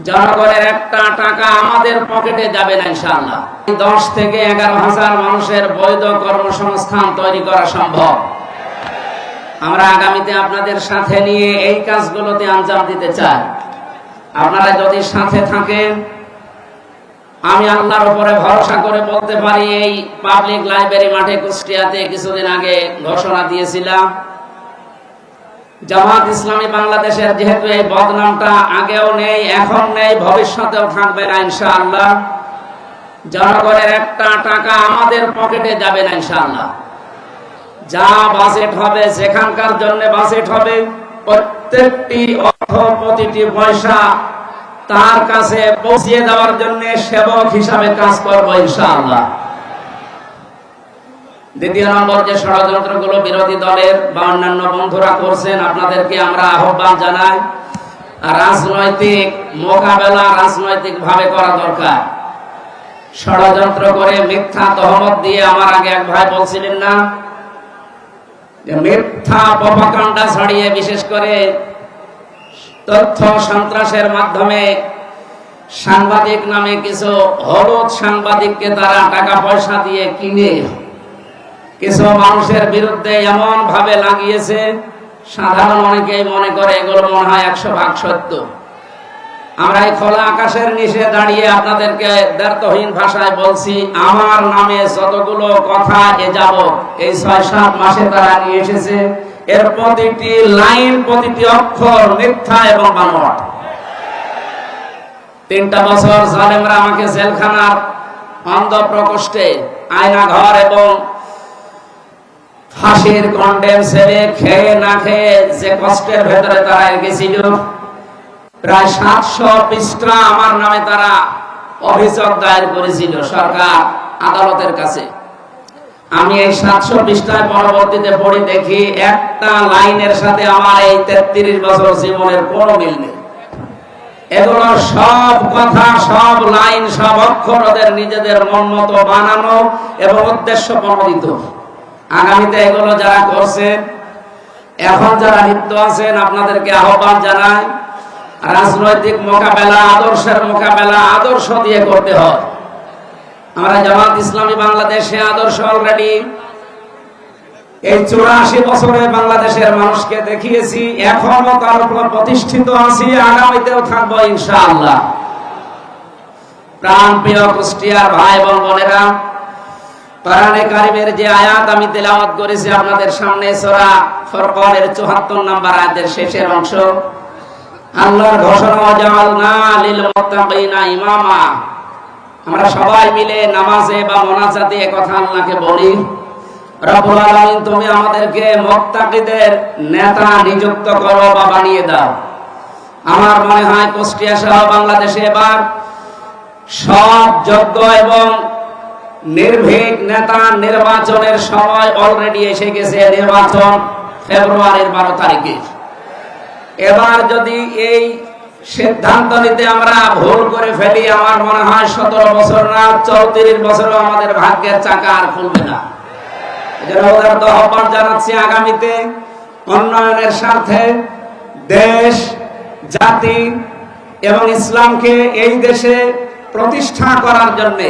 জনগণের একটা টাকা আমাদের পকেটে যাবে না ইনশাআল্লাহ। 10 থেকে 11,000 মানুষের বৈধ কর্মসংস্থান তৈরি করা সম্ভব। আমরা আগামীতে আপনাদের সাথে নিয়ে এই কাজগুলোতে আঞ্জাম দিতে চাই। আপনারা যদি সাথে থাকেন, আমি আল্লাহর উপরে ভরসা করে বলতে পারি, এই পাবলিক লাইব্রেরি মাঠে কুষ্টিয়াতে কিছুদিন আগে ঘোষণা দিয়েছিলাম, জামাত ইসলামী বাংলাদেশের যেহেতু এই বদনামটা আগেও নেই, এখন নেই, ভবিষ্যতেও থাকবে না ইনশাআল্লাহ, জনগণের একটা টাকা আমাদের পকেটে যাবে না ইনশাআল্লাহ। যা বাজেট হবে, যেখানকার জন্য বাজেট হবে, প্রত্যেকটি অর্থ, প্রতিটি পয়সা তার কাছে পৌঁছিয়ে দেওয়ার জন্য সেবক হিসাবে কাজ করবো ইনশাআল্লাহ। দ্বিতীয় নম্বর, যে ষড়যন্ত্রগুলো বিরোধী দলের বা অন্যান্য বন্ধুরা করছেন, আপনাদেরকে আমরা আহ্বান জানাই, রাজনৈতিক মোকাবেলা রাজনৈতিক ভাবে করা দরকার। ষড়যন্ত্র করে মিথ্যা তহমত দিয়ে, আমার আগে এক ভাই বলছিলেন না, যে মিথ্যা প্রপাগান্ডা ছড়িয়ে, বিশেষ করে তথ্য সন্ত্রাসের মাধ্যমে সাংবাদিক নামে কিছু হলুদ সাংবাদিককে তারা টাকা পয়সা দিয়ে কিনে কিছু মানুষের বিরুদ্ধে এমন ভাবে লাগিয়েছে, সাধারণ অনেকেই মনে করে এগুলো মনে হয় 100% সত্য। আমরা এই খোলা আকাশের নিচে দাঁড়িয়ে আপনাদেরকে দ্ব্যর্থহীন ভাষায় বলছি, আমার নামে যতগুলো কথা এ যাবত এই 6-7 মাসে তারা নিয়ে এসেছে, এর প্রতিটি লাইন, প্রতিটি অক্ষর মিথ্যা এবং বানোয়াট। 3টা বছর জালেমরা আমাকে জেলখানার অন্ধ প্রকোষ্ঠে, আয়না ঘর এবং ফাঁসির কন্ডেম সেলে খেয়ে না খেয়ে যে কষ্টের ভেতরে তারা গেছিল, প্রায় 700 পৃষ্ঠা আমার নামে তারা অভিযোগ দায়ের করেছিল সরকার আদালতের কাছে। আমি এই 700 পৃষ্ঠায় পরবর্তীতে পড়ে দেখি, একটা লাইনের সাথে আমার এই 33 বছর জীবনের কোনো মিল নেই। এগুলো সব কথা, সব লাইন, সব অক্ষর ওদের নিজেদের মন মতো বানানো এবং উদ্দেশ্য প্রণোদিত। আগামীতে এগুলো যারা করছেন, এখন যারা লিপ্ত আছেন, আপনাদেরকে আহ্বান জানাই, রাজনৈতিক মোকাবেলা, আদর্শের মোকাবেলা আদর্শ দিয়ে করতে হয়। আমরা জামাত ইসলামী বাংলাদেশে আদর্শ অলরেডি এই 84 বছরে বাংলাদেশের মানুষকে দেখিয়েছি, এখনো তার উপর প্রতিষ্ঠিত আছি, আগামীতেও থাকবো ইনশাআল্লাহ। প্রাণ প্রিয় কুষ্টিয়ার ভাই এবং বোনেরা, কোরআনে কারিমের যে আয়াত আমি তেলাওয়াত করেছি আপনাদের সামনে, সূরা ফুরকানের 74 নম্বর আয়াতের শেষের অংশ, আল্লাহর ঘোষণা, ওয়াজআলনা লিল মুত্তাকিনা ইমামা। আমরা সবাই মিলে নামাজে বা মোনাজাতে এই কথা আল্লাহকে বলি, রব্বুল আলামিন তুমি আমাদেরকে মুত্তাকিদের নেতা নিযুক্ত করো বা বানিয়ে দাও। আমার মনে হয় কুষ্টিয়া সহ বাংলাদেশে এবার সব যোগ্য এবং নির্ভীক নেতা নির্বাচনের সময় অলরেডি এসে গেছে। নির্বাচন ফেব্রুয়ারির 12 তারিখে। এবার যদি এই সিদ্ধান্ত নিতে আমরা ভুল করে ফেলি, আমার মনে হয় 17 বছর না 34 বছরও আমাদের ভাগ্যের চাকা আর খুলবে না। এজন্য ওদের তো আহ্বান জানাচ্ছি, আগামীতে উন্নয়নের স্বার্থে দেশ, জাতি এবং ইসলামকে এই দেশে প্রতিষ্ঠা করার জন্যে